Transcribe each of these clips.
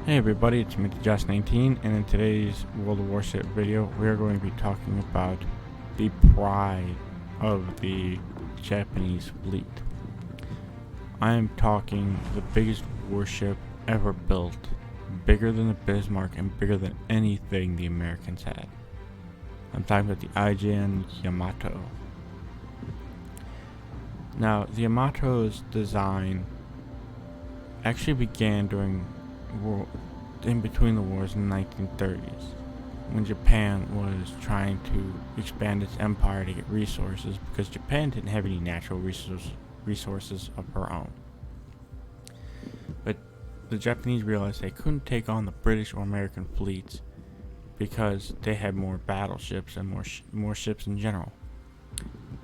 Hey everybody, it's me, Just19, and in today's World of Warship video, we are going to be talking about the pride of the Japanese fleet. I am talking the biggest warship ever built, bigger than the Bismarck and bigger than anything the Americans had. I'm talking about the IJN Yamato. Now, the Yamato's design actually began in between the wars in the 1930s, when Japan was trying to expand its empire to get resources, because Japan didn't have any natural resources of her own. But the Japanese realized they couldn't take on the British or American fleets because they had more battleships and more ships in general.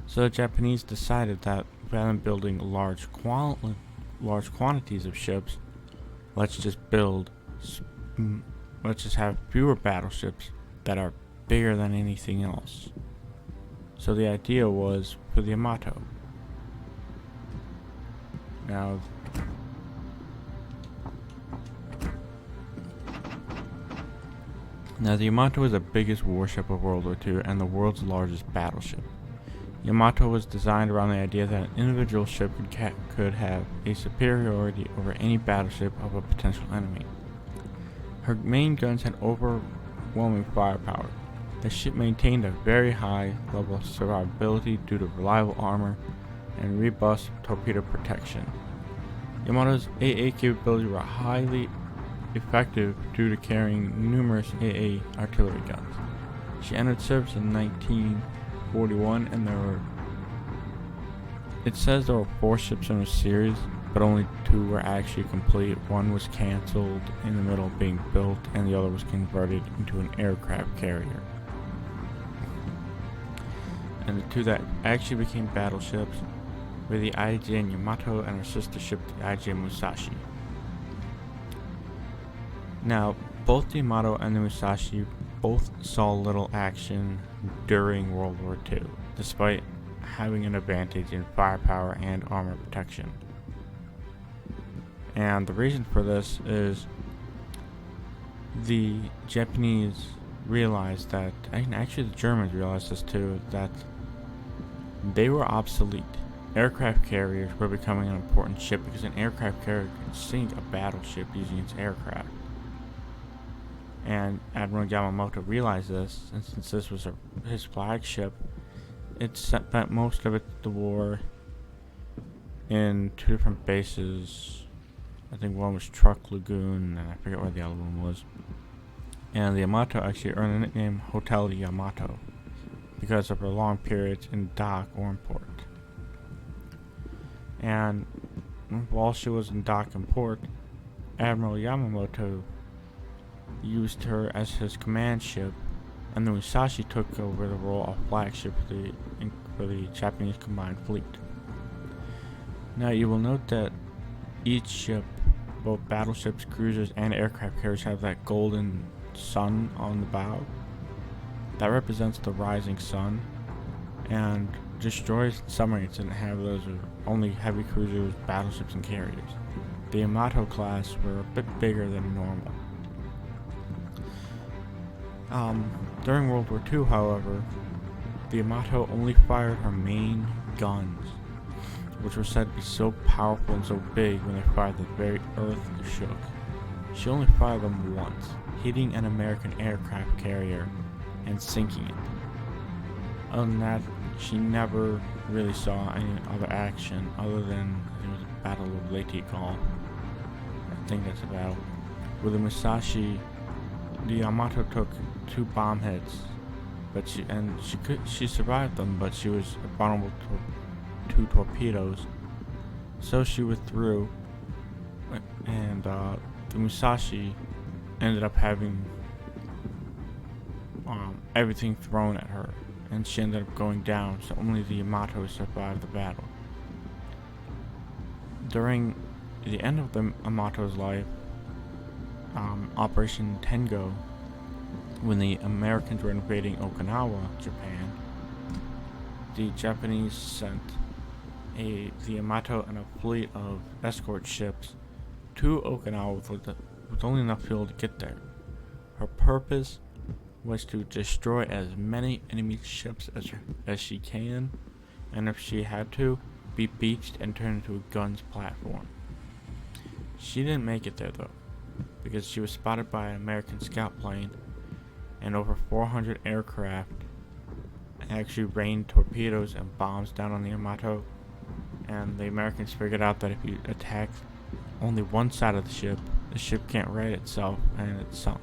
So the Japanese decided that rather than building large quantities of ships, let's just have fewer battleships that are bigger than anything else. So the idea was for the Yamato. Now, the Yamato is the biggest warship of World War II and the world's largest battleship. Yamato was designed around the idea that an individual ship could have a superiority over any battleship of a potential enemy. Her main guns had overwhelming firepower. The ship maintained a very high level of survivability due to reliable armor and robust torpedo protection. Yamato's AA capabilities were highly effective due to carrying numerous AA artillery guns. She entered service in 1941, and it says there were 4 ships in a series, but only 2 were actually complete. One was cancelled in the middle of being built, and the other was converted into an aircraft carrier. And the 2 that actually became battleships were the IJN Yamato and her sister ship, the IJN Musashi. Now, both the Yamato and the Musashi both saw little action during World War II, despite having an advantage in firepower and armor protection. And the reason for this is the Japanese realized that, and actually the Germans realized this too, that they were obsolete. Aircraft carriers were becoming an important ship because an aircraft carrier could sink a battleship using its aircraft. And Admiral Yamamoto realized this, and since this was his flagship, it spent most of the war in 2 different bases. I think one was Truck Lagoon, and I forget where the other one was. And the Yamato actually earned the nickname Hotel Yamato because of her long periods in dock or in port. And while she was in dock and port, Admiral Yamamoto used her as his command ship, and the Musashi took over the role of flagship for the Japanese combined fleet. Now you will note that each ship, both battleships, cruisers, and aircraft carriers, have that golden sun on the bow. That represents the rising sun, and destroyers and submarines didn't have those, only heavy cruisers, battleships, and carriers. The Yamato class were a bit bigger than normal. During World War II, however, the Yamato only fired her main guns, which were said to be so powerful and so big when they fired the very earth shook. She only fired them once, hitting an American aircraft carrier and sinking it. Other than that, she never really saw any other action other than it was a Battle of Leyte Gulf. I think that's a battle. With the Musashi, the Yamato took 2 bomb hits, but she survived them, but she was vulnerable to 2 torpedoes, so she withdrew, and the Musashi ended up having everything thrown at her, and she ended up going down, so only the Yamato survived the battle. During the end of the Yamato's life, Operation Tengo, when the Americans were invading Okinawa, Japan, the Japanese sent the Yamato and a fleet of escort ships to Okinawa with only enough fuel to get there. Her purpose was to destroy as many enemy ships as she can, and if she had to, be beached and turned into a guns platform. She didn't make it there though, because she was spotted by an American scout plane, and over 400 aircraft actually rained torpedoes and bombs down on the Yamato, and the Americans figured out that if you attack only one side of the ship can't right itself, and it sunk.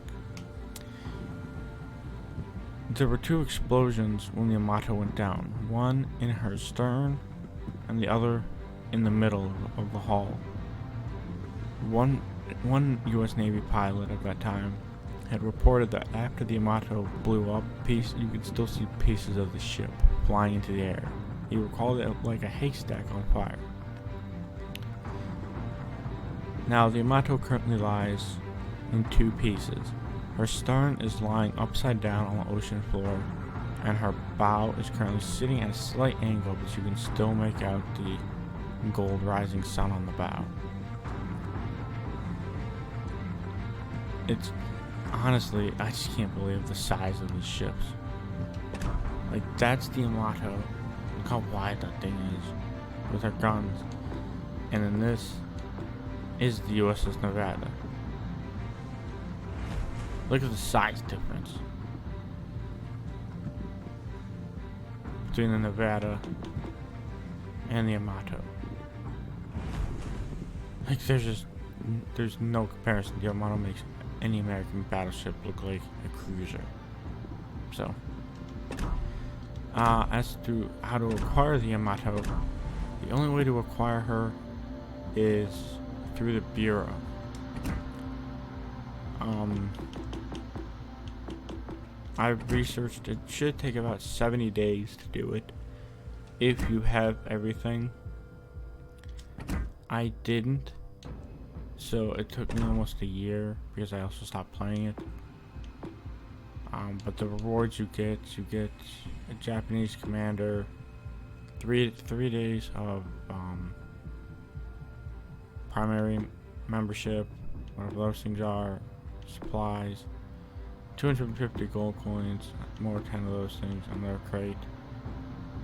There were 2 explosions when the Yamato went down, one in her stern and the other in the middle of the hull. One U.S. Navy pilot at that time had reported that after the Yamato blew up, you could still see pieces of the ship flying into the air. He recalled it like a haystack on fire. Now, the Yamato currently lies in 2 pieces. Her stern is lying upside down on the ocean floor, and her bow is currently sitting at a slight angle, but you can still make out the gold rising sun on the bow. It's honestly, I just can't believe the size of these ships. Like, that's the Yamato. Look how wide that thing is with her guns. And then this is the USS Nevada. Look at the size difference between the Nevada and the Yamato. Like, there's no comparison. The Yamato makes any American battleship look like a cruiser. So, as to how to acquire the Yamato, the only way to acquire her is through the Bureau. I've researched, it should take about 70 days to do it if you have everything. I didn't, so it took me almost a year because I also stopped playing it. But the rewards you get a Japanese commander, three days of primary membership, whatever those things are, supplies, 250 gold coins, more 10 of those things, another crate,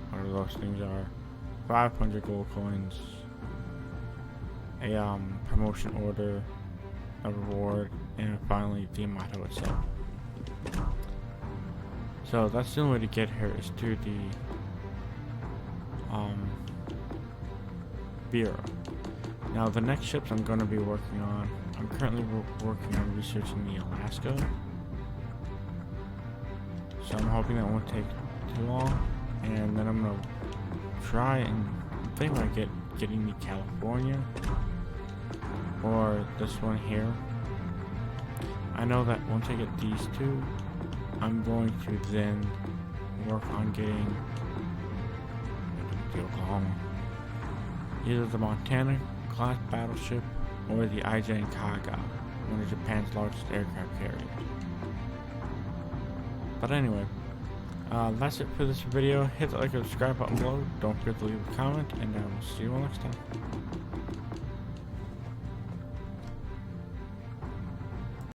whatever those things are, 500 gold coins, a promotion order, a reward, and finally the Yamato itself. So that's the only way to get her, is through the Bureau. Now the next ships I'm going to be working on, I'm currently working on researching the Alaska. So I'm hoping that won't take too long, and then I'm going to try and think about getting the California or this one here. I know that once I get these 2, I'm going to then work on getting the Oklahoma, either the Montana class battleship or the IJN Yamato, one of Japan's largest aircraft carriers. But anyway, that's it for this video. Hit the like and subscribe button below. Don't forget to leave a comment, and I will see you all next time.